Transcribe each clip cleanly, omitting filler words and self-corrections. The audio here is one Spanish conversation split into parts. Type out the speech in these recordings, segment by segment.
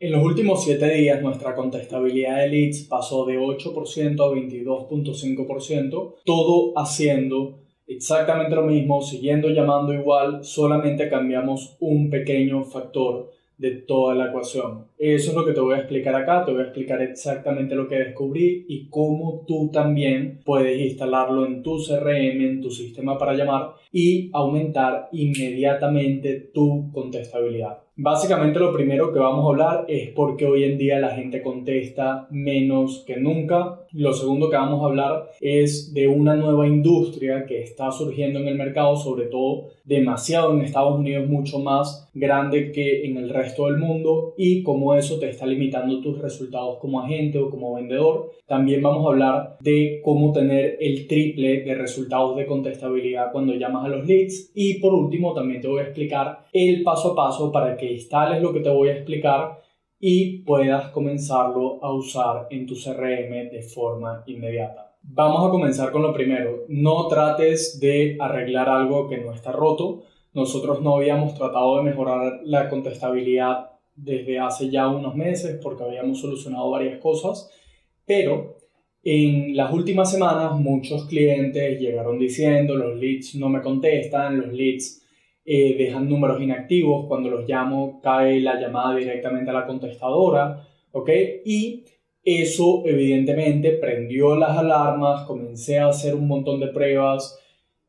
En los últimos 7 días nuestra contestabilidad de leads pasó de 8% a 22.5%, todo haciendo exactamente lo mismo, siguiendo llamando igual, solamente cambiamos un pequeño factor de toda la ecuación. Eso es lo que te voy a explicar acá, te voy a explicar exactamente lo que descubrí y cómo tú también puedes instalarlo en tu CRM, en tu sistema para llamar y aumentar inmediatamente tu contestabilidad. Básicamente lo primero que vamos a hablar es por qué hoy en día la gente contesta menos que nunca. Lo segundo que vamos a hablar es de una nueva industria que está surgiendo en el mercado, sobre todo demasiado en Estados Unidos, mucho más grande que en el resto del mundo, y cómo eso te está limitando tus resultados como agente o como vendedor. También vamos a hablar de cómo tener el triple de resultados de contestabilidad cuando llamas a los leads, y por último también te voy a explicar el paso a paso para que instales lo que te voy a explicar y puedas comenzarlo a usar en tu CRM de forma inmediata. Vamos a comenzar con lo primero. No trates de arreglar algo que no está roto. Nosotros no habíamos tratado de mejorar la contestabilidad desde hace ya unos meses porque habíamos solucionado varias cosas, pero en las últimas semanas muchos clientes llegaron diciendo: los leads no me contestan, los leads dejan números inactivos, cuando los llamo cae la llamada directamente a la contestadora, ¿ok? Y eso evidentemente prendió las alarmas, comencé a hacer un montón de pruebas,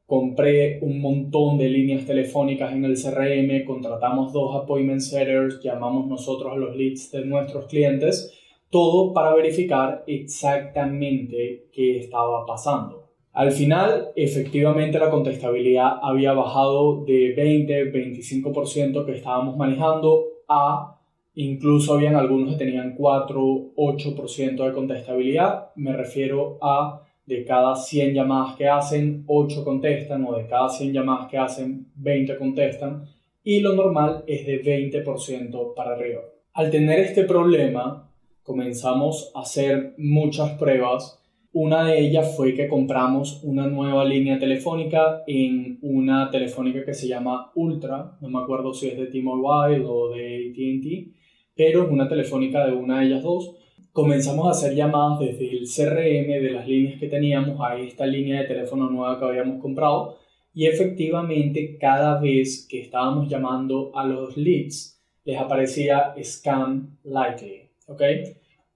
compré un montón de líneas telefónicas en el CRM, contratamos 2 appointment setters, llamamos nosotros a los leads de nuestros clientes, todo para verificar exactamente qué estaba pasando. Al final, efectivamente, la contestabilidad había bajado de 20-25% que estábamos manejando a, incluso habían algunos que tenían 4-8% de contestabilidad. Me refiero a de cada 100 llamadas que hacen, 8 contestan, o de cada 100 llamadas que hacen, 20 contestan, y lo normal es de 20% para arriba. Al tener este problema, comenzamos a hacer muchas pruebas. Una de ellas fue que compramos una nueva línea telefónica en una telefónica que se llama Ultra, no me acuerdo si es de T-Mobile o de AT&T, pero es una telefónica de una de ellas dos. Comenzamos a hacer llamadas desde el CRM de las líneas que teníamos a esta línea de teléfono nueva que habíamos comprado, y efectivamente cada vez que estábamos llamando a los leads les aparecía Scam Likely, ¿ok?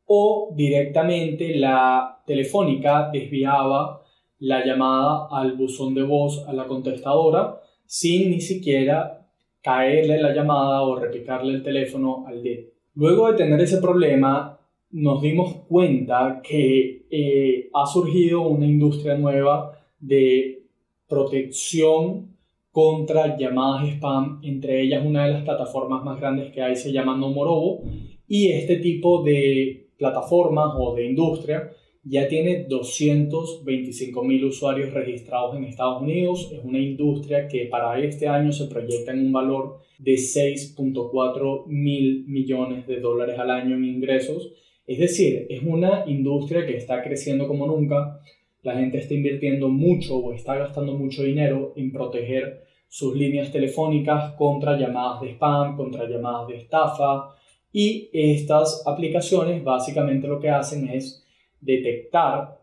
O directamente la telefónica desviaba la llamada al buzón de voz, a la contestadora, sin ni siquiera caerle la llamada o repicarle el teléfono al lead. Luego de tener ese problema, nos dimos cuenta que ha surgido una industria nueva de protección contra llamadas spam. Entre ellas, una de las plataformas más grandes que hay se llama Nomorobo, y este tipo de plataformas o de industria ya tiene 225,000 usuarios registrados en Estados Unidos. Es una industria que para este año se proyecta en un valor de 6.4 mil millones de dólares al año en ingresos. Es decir, es una industria que está creciendo como nunca. La gente está invirtiendo mucho o está gastando mucho dinero en proteger sus líneas telefónicas contra llamadas de spam, contra llamadas de estafa. Y estas aplicaciones básicamente lo que hacen es detectar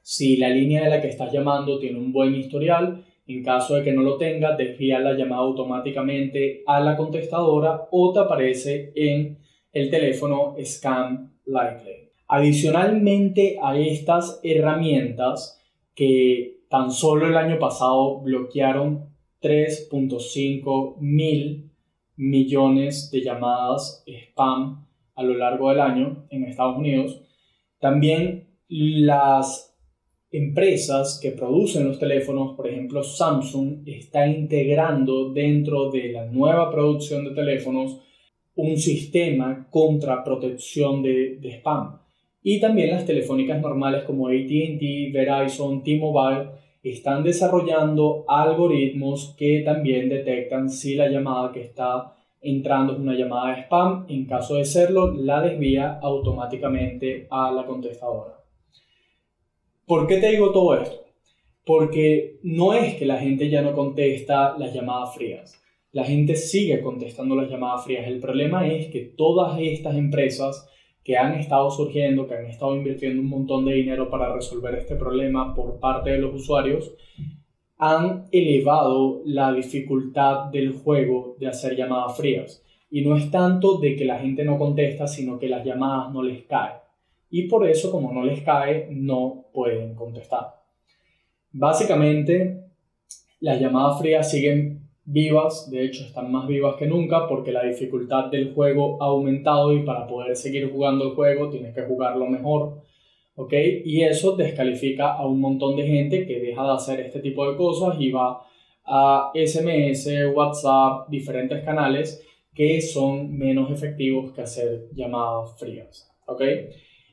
si la línea de la que estás llamando tiene un buen historial. En caso de que no lo tenga, desvía la llamada automáticamente a la contestadora o te aparece en el teléfono Scam Likely. Adicionalmente a estas herramientas, que tan solo el año pasado bloquearon 3.5 mil millones de llamadas spam a lo largo del año en Estados Unidos, también las empresas que producen los teléfonos, por ejemplo Samsung, está integrando dentro de la nueva producción de teléfonos un sistema contra protección de spam. Y también las telefónicas normales como AT&T, Verizon, T-Mobile están desarrollando algoritmos que también detectan si la llamada que está entrando es una llamada de spam. En caso de serlo, la desvía automáticamente a la contestadora. ¿Por qué te digo todo esto? Porque no es que la gente ya no contesta las llamadas frías. la gente sigue contestando las llamadas frías. El problema es que todas estas empresas que han estado surgiendo, que han estado invirtiendo un montón de dinero para resolver este problema por parte de los usuarios, han elevado la dificultad del juego de hacer llamadas frías. Y no es tanto de que la gente no contesta, sino que las llamadas no les caen. Y por eso, como no les cae, no pueden contestar. Básicamente, las llamadas frías siguen vivas, de hecho están más vivas que nunca porque la dificultad del juego ha aumentado y para poder seguir jugando el juego tienes que jugarlo mejor, ¿ok? Y eso descalifica a un montón de gente que deja de hacer este tipo de cosas y va a SMS, WhatsApp, diferentes canales que son menos efectivos que hacer llamadas frías, ¿ok?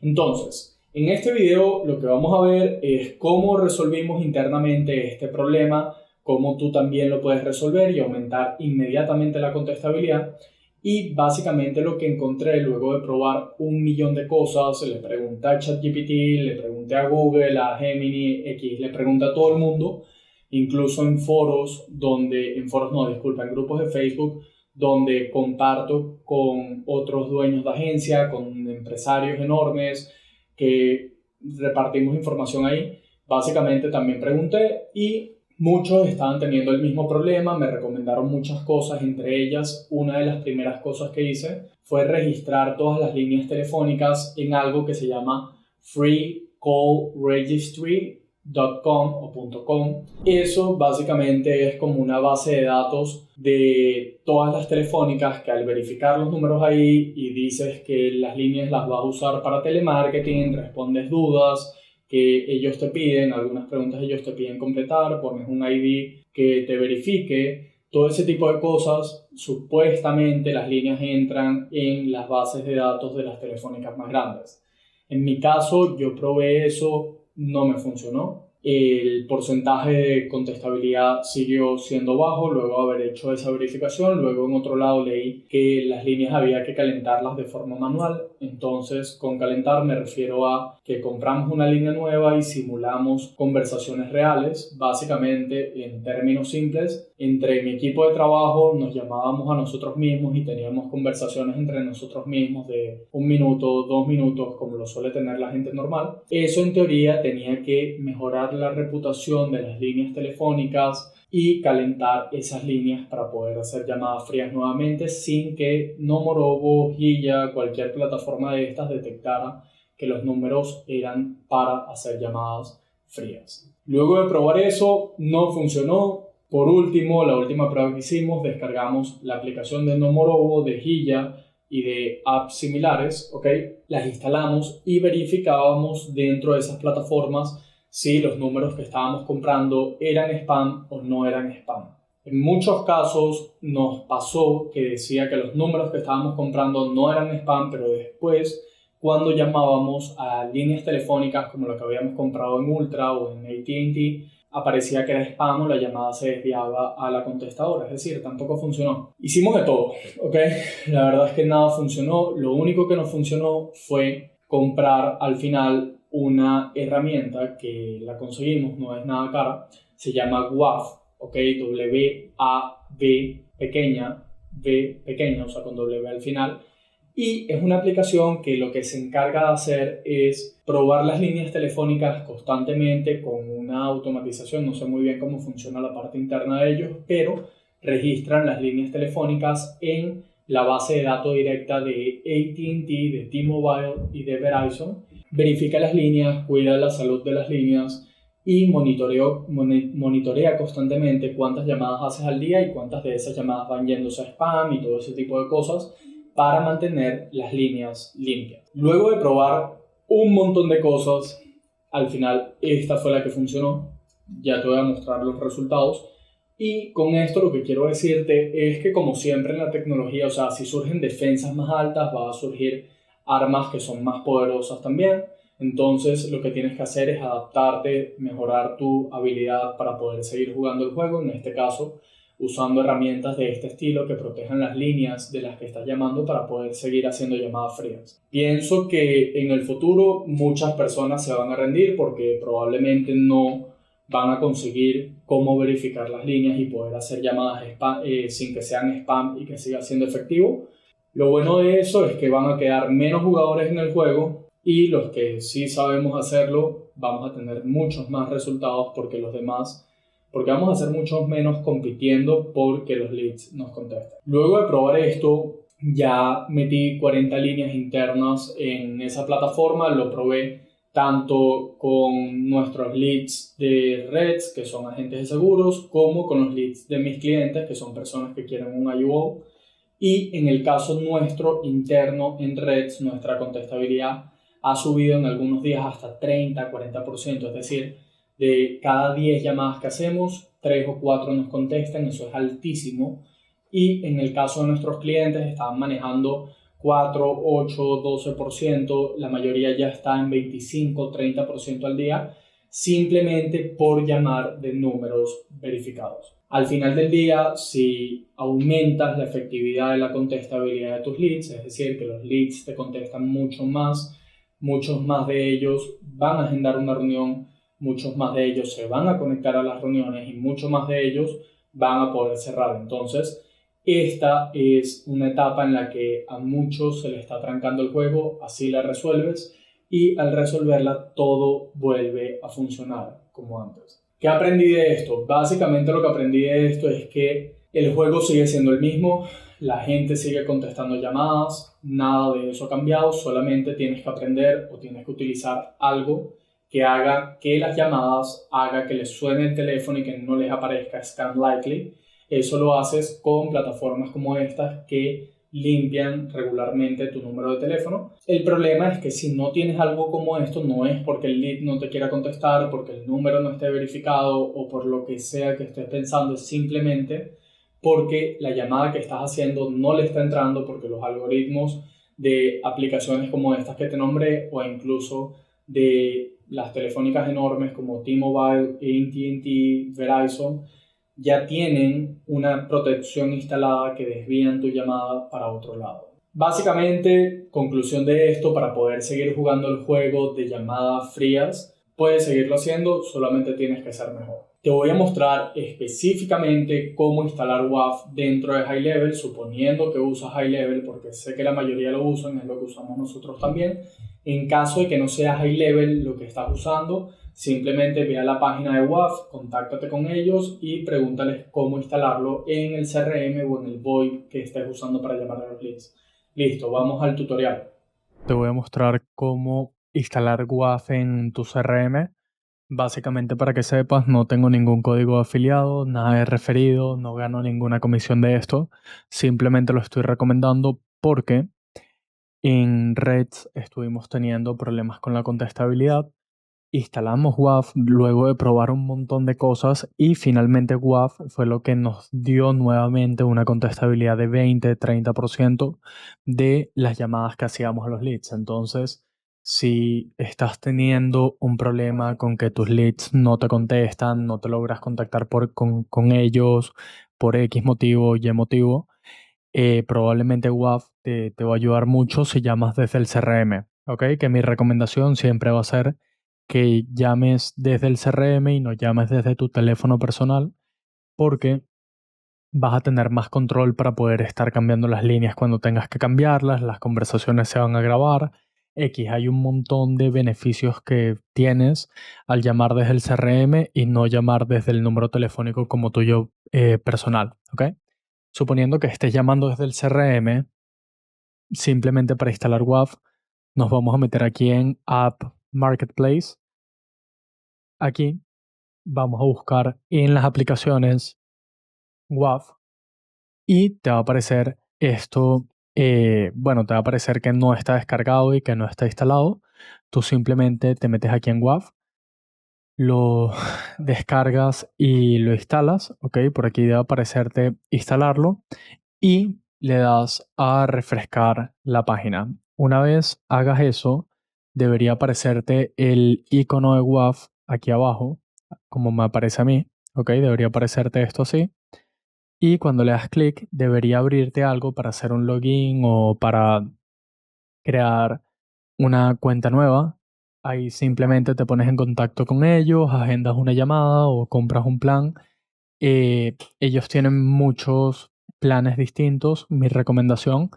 Entonces, en este video lo que vamos a ver es cómo resolvimos internamente este problema, cómo tú también lo puedes resolver y aumentar inmediatamente la contestabilidad. Y básicamente lo que encontré luego de probar un millón de cosas, le pregunté a ChatGPT, le pregunté a Google, a Gemini X, le pregunté a todo el mundo, incluso en en grupos de Facebook, donde comparto con otros dueños de agencia, con empresarios enormes que repartimos información ahí. Básicamente también pregunté y muchos estaban teniendo el mismo problema, me recomendaron muchas cosas, entre ellas una de las primeras cosas que hice fue registrar todas las líneas telefónicas en algo que se llama freecallregistry.com o .com. Eso básicamente es como una base de datos de todas las telefónicas que al verificar los números ahí y dices que las líneas las vas a usar para telemarketing, respondes dudas que ellos te piden, algunas preguntas ellos te piden completar, pones un ID que te verifique, todo ese tipo de cosas, supuestamente las líneas entran en las bases de datos de las telefónicas más grandes. En mi caso, yo probé eso, no me funcionó. El porcentaje de contestabilidad siguió siendo bajo luego de haber hecho esa verificación. Luego en otro lado leí que las líneas había que calentarlas de forma manual. Entonces, con calentar me refiero a que compramos una línea nueva y simulamos conversaciones reales. Básicamente, en términos simples, entre mi equipo de trabajo nos llamábamos a nosotros mismos y teníamos conversaciones entre nosotros mismos de 1 minuto, 2 minutos, como lo suele tener la gente normal. Eso en teoría tenía que mejorar la reputación de las líneas telefónicas y calentar esas líneas para poder hacer llamadas frías nuevamente sin que Nomorobo, Hilla, cualquier plataforma de estas detectara que los números eran para hacer llamadas frías. Luego de probar eso, no funcionó. Por último, la última prueba que hicimos, descargamos la aplicación de Nomorobo, de Hilla y de apps similares, ¿ok? Las instalamos y verificábamos dentro de esas plataformas si los números que estábamos comprando eran spam o no eran spam. En muchos casos nos pasó que decía que los números que estábamos comprando no eran spam, pero después, cuando llamábamos a líneas telefónicas como lo que habíamos comprado en Ultra o en AT&T, aparecía que era spam o la llamada se desviaba a la contestadora, es decir, tampoco funcionó. Hicimos de todo, ¿ok? La verdad es que nada funcionó. Lo único que no funcionó fue comprar al final una herramienta que la conseguimos, no es nada cara, se llama WAV, ¿ok? W-A-V pequeña, V pequeña, o sea, con W al final. Y es una aplicación que lo que se encarga de hacer es probar las líneas telefónicas constantemente con una automatización. No sé muy bien cómo funciona la parte interna de ellos, pero registran las líneas telefónicas en la base de datos directa de AT&T, de T-Mobile y de Verizon. Verifica las líneas, cuida la salud de las líneas y monitorea constantemente cuántas llamadas haces al día y cuántas de esas llamadas van yéndose a spam y todo ese tipo de cosas para mantener las líneas limpias. Luego de probar un montón de cosas, al final esta fue la que funcionó. Ya te voy a mostrar los resultados. Y con esto lo que quiero decirte es que, como siempre en la tecnología, o sea, si surgen defensas más altas, va a surgir armas que son más poderosas también. Entonces lo que tienes que hacer es adaptarte, mejorar tu habilidad para poder seguir jugando el juego. En este caso, usando herramientas de este estilo que protejan las líneas de las que estás llamando para poder seguir haciendo llamadas frías. Pienso que en el futuro muchas personas se van a rendir porque probablemente no van a conseguir cómo verificar las líneas y poder hacer llamadas spam, sin que sean spam y que siga siendo efectivo. Lo bueno de eso es que van a quedar menos jugadores en el juego y los que sí sabemos hacerlo vamos a tener muchos más resultados porque vamos a ser muchos menos compitiendo porque los leads nos contestan. Luego de probar esto, ya metí 40 líneas internas en esa plataforma, lo probé tanto con nuestros leads de Reds, que son agentes de seguros, como con los leads de mis clientes, que son personas que quieren un IUO. Y en el caso nuestro interno en Reds, nuestra contestabilidad ha subido en algunos días hasta 30-40%, es decir, de cada 10 llamadas que hacemos, 3 o 4 nos contestan, eso es altísimo. Y en el caso de nuestros clientes estaban manejando 4, 8, 12%, la mayoría ya está en 25-30% al día, simplemente por llamar de números verificados. Al final del día, si aumentas la efectividad de la contestabilidad de tus leads, es decir, que los leads te contestan muchos más de ellos van a agendar una reunión, muchos más de ellos se van a conectar a las reuniones y muchos más de ellos van a poder cerrar. Entonces, esta es una etapa en la que a muchos se le está trancando el juego, así la resuelves y al resolverla todo vuelve a funcionar como antes. ¿Qué aprendí de esto? Básicamente lo que aprendí de esto es que el juego sigue siendo el mismo, la gente sigue contestando llamadas, nada de eso ha cambiado, solamente tienes que aprender o tienes que utilizar algo que haga que las llamadas, haga que les suene el teléfono y que no les aparezca Scam Likely. Eso lo haces con plataformas como estas que limpian regularmente tu número de teléfono. El problema es que si no tienes algo como esto, no es porque el lead no te quiera contestar, porque el número no esté verificado o por lo que sea que estés pensando, es simplemente porque la llamada que estás haciendo no le está entrando, porque los algoritmos de aplicaciones como estas que te nombré o incluso de las telefónicas enormes como T-Mobile, AT&T, Verizon, ya tienen una protección instalada que desvían tu llamada para otro lado. Básicamente, conclusión de esto, para poder seguir jugando el juego de llamadas frías, puedes seguirlo haciendo, solamente tienes que ser mejor. Te voy a mostrar específicamente cómo instalar WAF dentro de High Level, suponiendo que usas High Level, porque sé que la mayoría lo usan, es lo que usamos nosotros también. En caso de que no sea High Level lo que estás usando, simplemente ve a la página de WAF, contáctate con ellos y pregúntales cómo instalarlo en el CRM o en el VoIP que estés usando para llamar a los leads. Listo, vamos al tutorial. Te voy a mostrar cómo instalar WAF en tu CRM. Básicamente, para que sepas, no tengo ningún código de afiliado, nada de referido, no gano ninguna comisión de esto. Simplemente lo estoy recomendando porque en Reds estuvimos teniendo problemas con la contestabilidad. Instalamos WAF luego de probar un montón de cosas y finalmente WAF fue lo que nos dio nuevamente una contestabilidad de 20-30% de las llamadas que hacíamos a los leads. Entonces, si estás teniendo un problema con que tus leads no te contestan, no te logras contactar con ellos por X motivo, Y motivo, probablemente WAF te va a ayudar mucho si llamas desde el CRM, ¿ok? Que mi recomendación siempre va a ser que llames desde el CRM y no llames desde tu teléfono personal, porque vas a tener más control para poder estar cambiando las líneas cuando tengas que cambiarlas, las conversaciones se van a grabar. Hay un montón de beneficios que tienes al llamar desde el CRM y no llamar desde el número telefónico como tuyo personal, ¿ok? Suponiendo que estés llamando desde el CRM, simplemente para instalar WAF, nos vamos a meter aquí en App Marketplace. Aquí vamos a buscar en las aplicaciones WAF y te va a aparecer esto. Te va a aparecer que no está descargado y que no está instalado. Tú simplemente te metes aquí en WAF, lo descargas y lo instalas. Ok, por aquí debe aparecerte instalarlo y le das a refrescar la página. Una vez hagas eso, debería aparecerte el icono de WAF aquí abajo, como me aparece a mí. Ok, debería aparecerte esto así. Y cuando le das clic, debería abrirte algo para hacer un login o para crear una cuenta nueva. Ahí simplemente te pones en contacto con ellos, agendas una llamada o compras un plan. Ellos tienen muchos planes distintos. Mi recomendación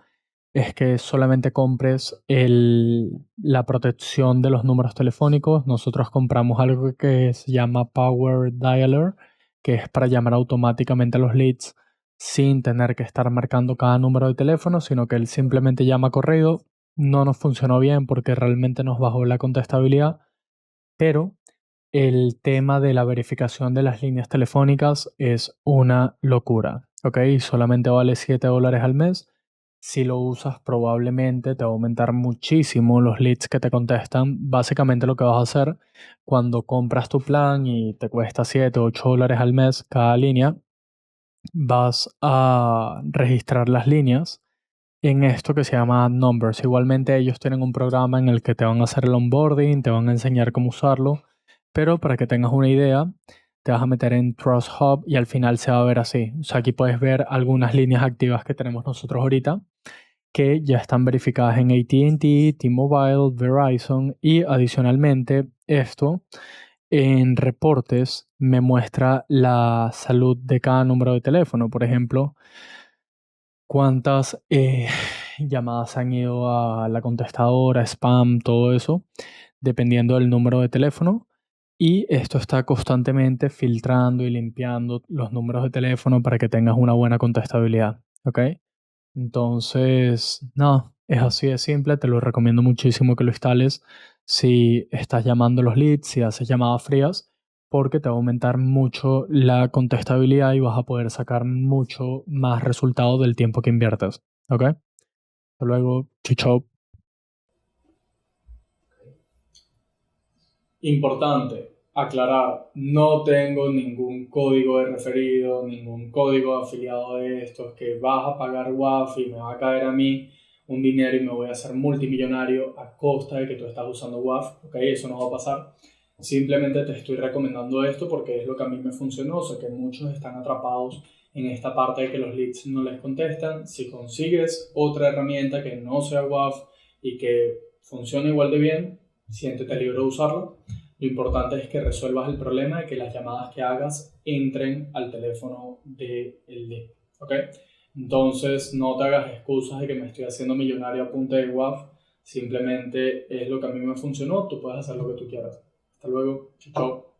es que solamente compres la protección de los números telefónicos. Nosotros compramos algo que se llama Power Dialer, que es para llamar automáticamente a los leads sin tener que estar marcando cada número de teléfono, sino que él simplemente llama corrido. No nos funcionó bien porque realmente nos bajó la contestabilidad, pero el tema de la verificación de las líneas telefónicas es una locura, ¿ok? Solamente vale $7 al mes. Si lo usas, probablemente te va a aumentar muchísimo los leads que te contestan. Básicamente lo que vas a hacer cuando compras tu plan y te cuesta $7 o $8 al mes cada línea, vas a registrar las líneas en esto que se llama Numbers. Igualmente ellos tienen un programa en el que te van a hacer el onboarding, te van a enseñar cómo usarlo, pero para que tengas una idea, te vas a meter en Trust Hub y al final se va a ver así. O sea, aquí puedes ver algunas líneas activas que tenemos nosotros ahorita que ya están verificadas en AT&T, T-Mobile, Verizon y adicionalmente esto en reportes me muestra la salud de cada número de teléfono. Por ejemplo, cuántas llamadas han ido a la contestadora, spam, todo eso, dependiendo del número de teléfono. Y esto está constantemente filtrando y limpiando los números de teléfono para que tengas una buena contestabilidad. ¿Ok? Entonces, no, es así de simple. Te lo recomiendo muchísimo que lo instales si estás llamando los leads, si haces llamadas frías, porque te va a aumentar mucho la contestabilidad y vas a poder sacar mucho más resultado del tiempo que inviertes. ¿Ok? Hasta luego. Chau, chau. Importante, aclarar, no tengo ningún código de referido, ningún código de afiliado de estos que vas a pagar WAF y me va a caer a mí un dinero y me voy a hacer multimillonario a costa de que tú estás usando WAF, ¿ok? Eso no va a pasar. Simplemente te estoy recomendando esto porque es lo que a mí me funcionó, o sea que muchos están atrapados en esta parte de que los leads no les contestan. Si consigues otra herramienta que no sea WAF y que funcione igual de bien, siéntete libre de usarlo. Lo importante es que resuelvas el problema de que las llamadas que hagas entren al teléfono del lead, ¿ok? Entonces no te hagas excusas de que me estoy haciendo millonario a punta de WAF. Simplemente es lo que a mí me funcionó. Tú puedes hacer lo que tú quieras. Hasta luego. Chao.